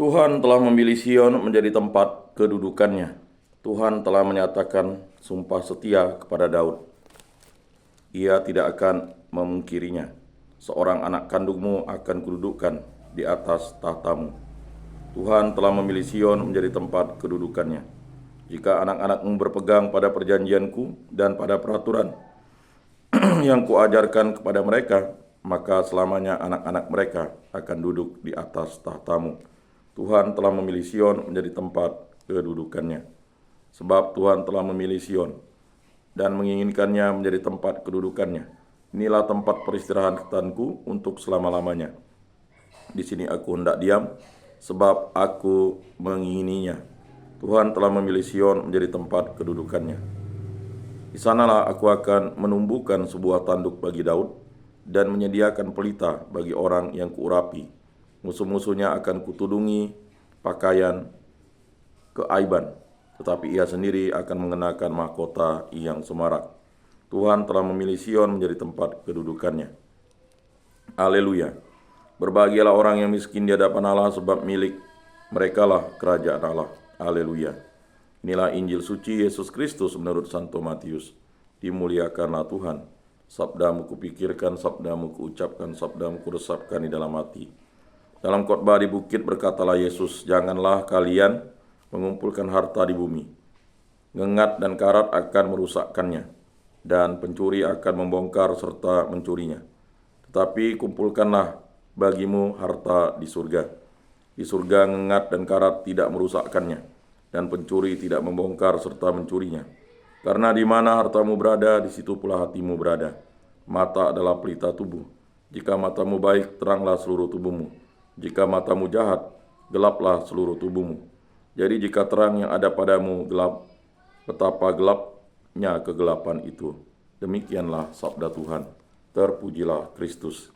Tuhan telah memilih Sion menjadi tempat kedudukannya. Tuhan telah menyatakan sumpah setia kepada Daud. Ia tidak akan memungkirinya. Seorang anak kandungmu akan kududukkan di atas tahtamu. Tuhan telah memilih Sion menjadi tempat kedudukannya. Jika anak-anakmu berpegang pada perjanjianku dan pada peraturan yang kuajarkan kepada mereka, maka selamanya anak-anak mereka akan duduk di atas tahtamu. Tuhan telah memilih Sion menjadi tempat kedudukannya. Sebab Tuhan telah memilih Sion dan menginginkannya menjadi tempat kedudukannya. Inilah tempat peristirahatanku untuk selama-lamanya. Di sini aku hendak diam, sebab aku mengingininya. Tuhan telah memilih Sion menjadi tempat kedudukannya. Di sanalah aku akan menumbuhkan sebuah tanduk bagi Daud dan menyediakan pelita bagi orang yang kuurapi. Musuh-musuhnya akan kutudungi pakaian keaiban, tetapi ia sendiri akan mengenakan mahkota yang semarak. Tuhan telah memilih Sion menjadi tempat kedudukannya. Haleluya. Berbahagialah orang yang miskin di hadapan Allah, sebab milik merekalah kerajaan Allah. Haleluya. Inilah Injil suci Yesus Kristus menurut Santo Matius. Dimuliakanlah Tuhan. Sabdamu kupikirkan, sabdamu kuucapkan, sabdamu kuresapkan di dalam hati. Dalam khotbah di bukit berkatalah Yesus, janganlah kalian mengumpulkan harta di bumi. Ngengat dan karat akan merusakkannya, dan pencuri akan membongkar serta mencurinya. Tetapi kumpulkanlah bagimu harta di surga. Di surga ngengat dan karat tidak merusakkannya, dan pencuri tidak membongkar serta mencurinya. Karena di mana hartamu berada, di situ pula hatimu berada. Mata adalah pelita tubuh. Jika matamu baik, teranglah seluruh tubuhmu. Jika matamu jahat, gelaplah seluruh tubuhmu. Jadi jika terang yang ada padamu gelap, betapa gelapnya kegelapan itu. Demikianlah sabda Tuhan. Terpujilah Kristus.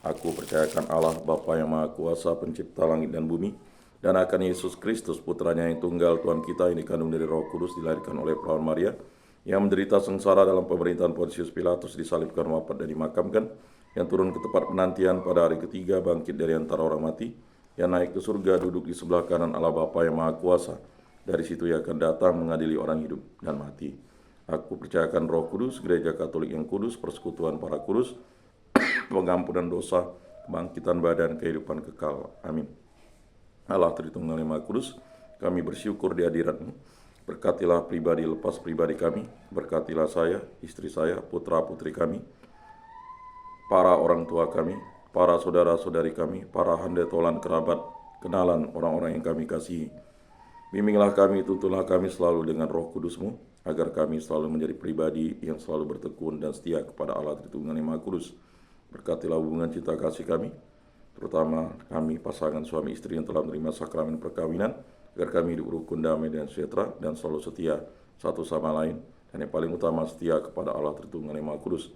Aku percayakan Allah, Bapa yang Maha Kuasa, pencipta langit dan bumi, dan akan Yesus Kristus, putranya yang tunggal, Tuhan kita, yang dikandung dari Roh Kudus, dilahirkan oleh perawan Maria, yang menderita sengsara dalam pemerintahan Pontius Pilatus, disalibkan, wafat, dan dimakamkan, yang turun ke tempat penantian pada hari ketiga, bangkit dari antara orang mati, yang naik ke surga, duduk di sebelah kanan Allah Bapa yang Maha Kuasa. Dari situ ia akan datang mengadili orang hidup dan mati. Aku percayakan Roh Kudus, Gereja Katolik yang kudus, persekutuan para kudus, pengampunan dosa, kebangkitan badan, kehidupan kekal. Amin. Allah Tritunggal yang Maha Kudus, kami bersyukur di hadirat-Mu. Berkatilah pribadi lepas pribadi kami, berkatilah saya, istri saya, putra-putri kami, para orang tua kami, para saudara-saudari kami, para handetolan kerabat, kenalan orang-orang yang kami kasihi. Bimbinglah kami, tuntunlah kami selalu dengan Roh Kudus-Mu, agar kami selalu menjadi pribadi yang selalu bertekun dan setia kepada Allah Tritunggal yang Maha Kudus. Berkatilah hubungan cinta kasih kami, terutama kami pasangan suami istri yang telah menerima sakramen perkawinan, agar kami hidup rukun, damai, dan sejahtera, dan selalu setia satu sama lain, dan yang paling utama setia kepada Allah Tritunggal yang Maha Kudus.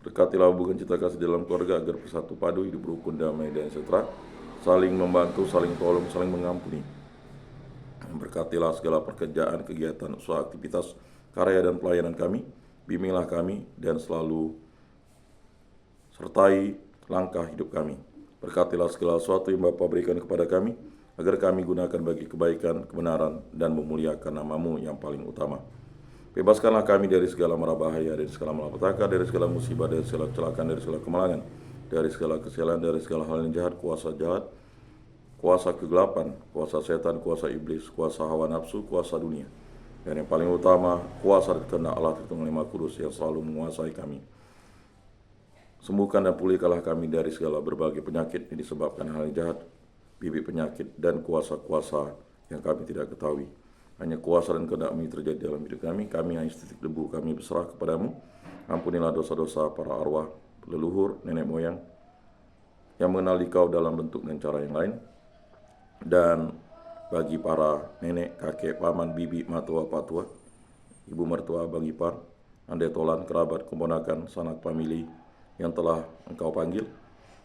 Berkatilah hubungan cinta kasih dalam keluarga, agar bersatu padu, hidup rukun, damai, dan sejahtera, saling membantu, saling tolong, saling mengampuni. Berkatilah segala pekerjaan, kegiatan, usaha, aktivitas, karya, dan pelayanan kami. Bimbinglah kami, dan selalu sertai langkah hidup kami. Berkatilah segala sesuatu yang Bapa berikan kepada kami, agar kami gunakan bagi kebaikan, kebenaran, dan memuliakan nama-Mu yang paling utama. Bebaskanlah kami dari segala mara bahaya, dari segala malapetaka, dari segala musibah, dari segala kecelakaan, dari segala kemalangan, dari segala kesialan, dari segala hal yang jahat, kuasa kegelapan, kuasa setan, kuasa iblis, kuasa hawa nafsu, kuasa dunia. Dan yang paling utama, kuasa dan kehendak Allah Tritunggal yang Maha Kudus yang selalu menguasai kami. Sembuhkan dan pulihkanlah kami dari segala berbagai penyakit yang disebabkan hal yang jahat, bibit penyakit, dan kuasa-kuasa yang kami tidak ketahui. Hanya kuasa dan kehendak-Mu terjadi dalam hidup kami. Kami hanya setitik debu, kami berserah kepadamu. Ampunilah dosa-dosa para arwah, leluhur, nenek moyang, yang mengenal Dikau dalam bentuk dan cara yang lain. Dan bagi para nenek, kakek, paman, bibi, matua, patua, ibu mertua, bang ipar, handetolan, kerabat, keponakan, sanak famili, yang telah Engkau panggil,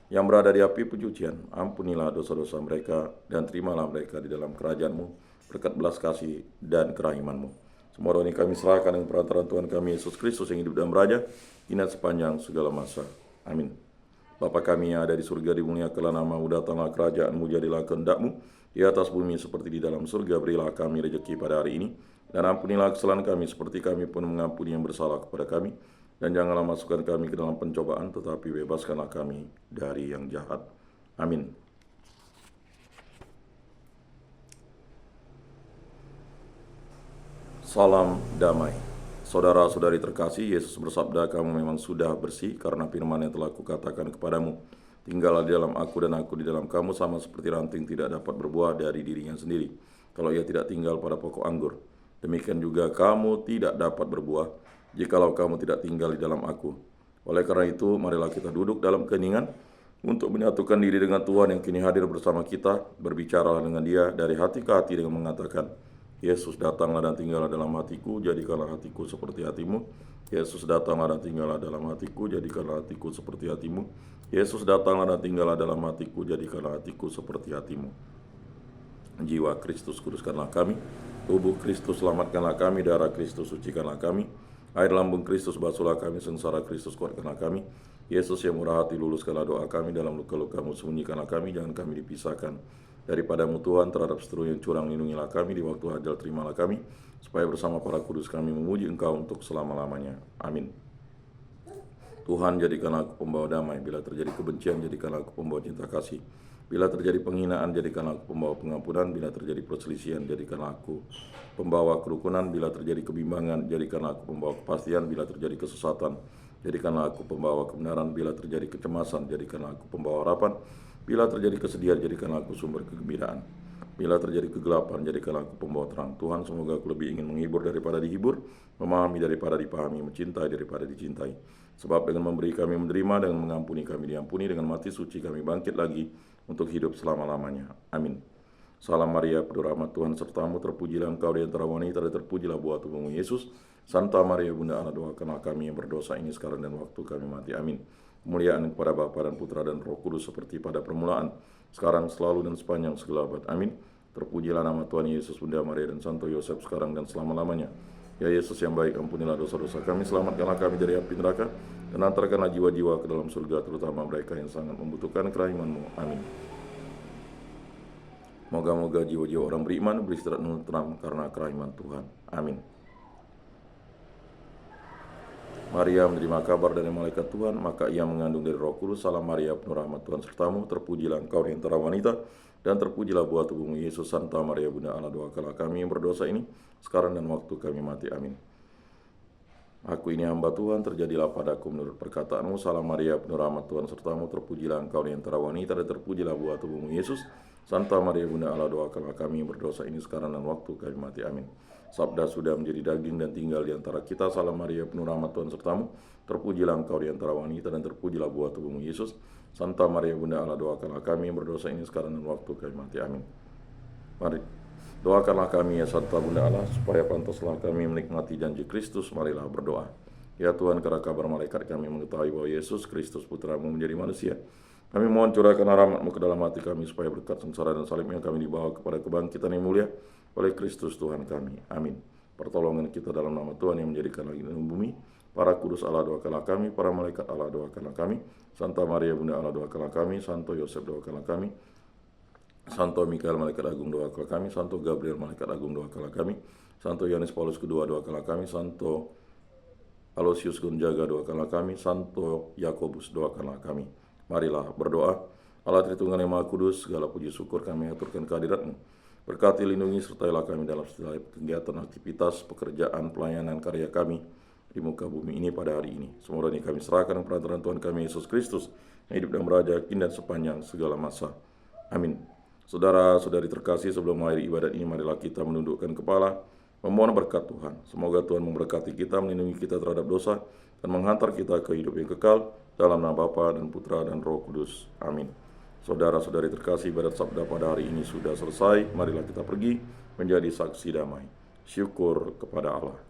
yang berada di api pencucian, ampunilah dosa-dosa mereka, dan terimalah mereka di dalam kerajaan-Mu, berkat belas kasih dan kerahiman-Mu. Semua doa ini kami serahkan dengan perantaraan Tuhan kami Yesus Kristus yang hidup dan beraja, kini sepanjang segala masa. Amin. Bapa kami yang ada di surga, dimuliakanlah namamu, datanglah kerajaan-mu, jadilah kehendak-mu di atas bumi seperti di dalam surga. Berilah kami rezeki pada hari ini, dan ampunilah kesalahan kami seperti kami pun mengampuni yang bersalah kepada kami. Dan janganlah masukkan kami ke dalam pencobaan, tetapi bebaskanlah kami dari yang jahat. Amin. Salam damai. Saudara-saudari terkasih, Yesus bersabda, kamu memang sudah bersih karena firman yang telah kukatakan kepadamu. Tinggallah di dalam aku dan aku di dalam kamu, sama seperti ranting tidak dapat berbuah dari dirinya sendiri kalau ia tidak tinggal pada pokok anggur. Demikian juga kamu tidak dapat berbuah jikalau kamu tidak tinggal di dalam aku. Oleh karena itu, marilah kita duduk dalam keheningan untuk menyatukan diri dengan Tuhan yang kini hadir bersama kita, berbicara dengan Dia dari hati ke hati dengan mengatakan, Yesus datanglah dan tinggallah dalam hatiku, jadikanlah hatiku seperti hatimu. Yesus datanglah dan tinggallah dalam hatiku, jadikanlah hatiku seperti hatimu. Yesus datanglah dan tinggallah dalam hatiku, jadikanlah hatiku seperti hatimu. Jiwa Kristus kuduskanlah kami, tubuh Kristus selamatkanlah kami, darah Kristus sucikanlah kami, air lambung Kristus basuhlah kami, sengsara Kristus kuatkanlah kami. Yesus yang murah hati, luluskanlah doa kami, dalam luka-lukamu sembunyikanlah kami, jangan kami dipisahkan daripadamu Tuhan. Terhadap seteru yang curang lindungilah kami, di waktu ajal terimalah kami, supaya bersama para kudus kami memuji Engkau untuk selama-lamanya. Amin. Tuhan, jadikanlah aku pembawa damai. Bila terjadi kebencian, jadikanlah aku pembawa cinta kasih. Bila terjadi penghinaan, jadikanlah aku pembawa pengampunan. Bila terjadi perselisihan, jadikanlah aku pembawa kerukunan. Bila terjadi kebimbangan, jadikanlah aku pembawa kepastian. Bila terjadi kesesatan, jadikanlah aku pembawa kebenaran. Bila terjadi kecemasan, jadikanlah aku pembawa harapan. Bila terjadi kesedihan, jadikanlah aku sumber kegembiraan. Bila terjadi kegelapan, jadikanlah aku pembawa terang. Tuhan, semoga aku lebih ingin menghibur daripada dihibur, memahami daripada dipahami, mencintai daripada dicintai. Sebab dengan memberi kami menerima, dengan mengampuni kami diampuni, dengan mati suci kami bangkit lagi untuk hidup selama-lamanya. Amin. Salam Maria, penuh rahmat, Tuhan sertamu, terpujilah engkau di antara wanita, dan terpujilah buah tubuhmu Yesus. Santa Maria Bunda Allah, doakanlah kami yang berdosa ini sekarang dan waktu kami mati. Amin. Kemuliaan kepada Bapa dan Putra dan Roh Kudus seperti pada permulaan, sekarang, selalu, dan sepanjang segala abad. Amin. Terpujilah nama Tuhan Yesus, Bunda Maria, dan Santo Yosef sekarang dan selama-lamanya. Ya Yesus yang baik, ampunilah dosa-dosa kami, selamatkanlah kami dari api neraka, dan antarkanlah jiwa-jiwa ke dalam surga, terutama mereka yang sangat membutuhkan kerahiman-Mu. Amin. Moga-moga jiwa-jiwa orang beriman beristirahat dengan tenang karena kerahiman Tuhan. Amin. Maria menerima kabar dari malaikat Tuhan, maka ia mengandung dari Roh Kudus. Salam Maria, penuh rahmat, Tuhan sertamu, terpujilah engkau di antara wanita, dan terpujilah buah tubuhmu Yesus. Santa Maria Bunda Allah, doakanlah kami yang berdosa ini sekarang dan waktu kami mati. Amin. Aku ini hamba Tuhan, terjadilah padaku menurut perkataanmu. Salam Maria, penuh rahmat, Tuhan sertamu, terpujilah engkau di antara wanita, dan terpujilah buah tubuhmu Yesus. Santa Maria Bunda Allah, doakanlah kami yang berdosa ini sekarang dan waktu kami mati. Amin. Sabda sudah menjadi daging dan tinggal di antara kita. Salam Maria, penuh rahmat, Tuhan sertamu, terpujilah engkau di antara wanita, dan terpujilah buah tubuhmu Yesus. Santa Maria Bunda Allah, doakanlah kami yang berdosa ini sekarang dan waktu kami mati. Amin. Mari doakanlah kami ya Santa Bunda Allah, supaya pantaslah kami menikmati janji Kristus. Marilah berdoa. Ya Tuhan, karena kabar malaikat kami mengetahui bahwa Yesus Kristus Putramu menjadi manusia, kami mohon curahkan rahmat-Mu ke dalam hati kami, supaya berkat sengsara dan salib yang kami dibawa kepada kebangkitan yang mulia oleh Kristus Tuhan kami. Amin. Pertolongan kita dalam nama Tuhan yang menjadikan langit dan bumi. Para kudus Allah, doakanlah kami. Para malaikat Allah, doakanlah kami. Santa Maria Bunda Allah, doakanlah kami. Santo Yosef, doakanlah kami. Santo Mikael, malaikat agung, doakanlah kami. Santo Gabriel, malaikat agung, doakanlah kami. Santo Yohanes Paulus II, doakanlah kami. Santo Aloysius Gonzaga, doakanlah kami. Santo Yakobus, doakanlah kami. Marilah berdoa. Allah Tritunggal yang Maha Kudus, segala puji syukur kami aturkan kehadirat-Mu. Berkati, lindungi, sertailah kami dalam setiap kegiatan, aktivitas, pekerjaan, pelayanan, karya kami di muka bumi ini pada hari ini. Semoga ini kami serahkan perantaraan Tuhan kami Yesus Kristus, yang hidup dan beraja kini dan sepanjang segala masa. Amin. Saudara-saudari terkasih, sebelum mengakhiri ibadat ini, marilah kita menundukkan kepala, memohon berkat Tuhan. Semoga Tuhan memberkati kita, melindungi kita terhadap dosa, dan menghantar kita ke hidup yang kekal, dalam nama Bapa dan Putra dan Roh Kudus. Amin. Saudara-saudari terkasih, ibadat sabda pada hari ini sudah selesai. Marilah kita pergi menjadi saksi damai. Syukur kepada Allah.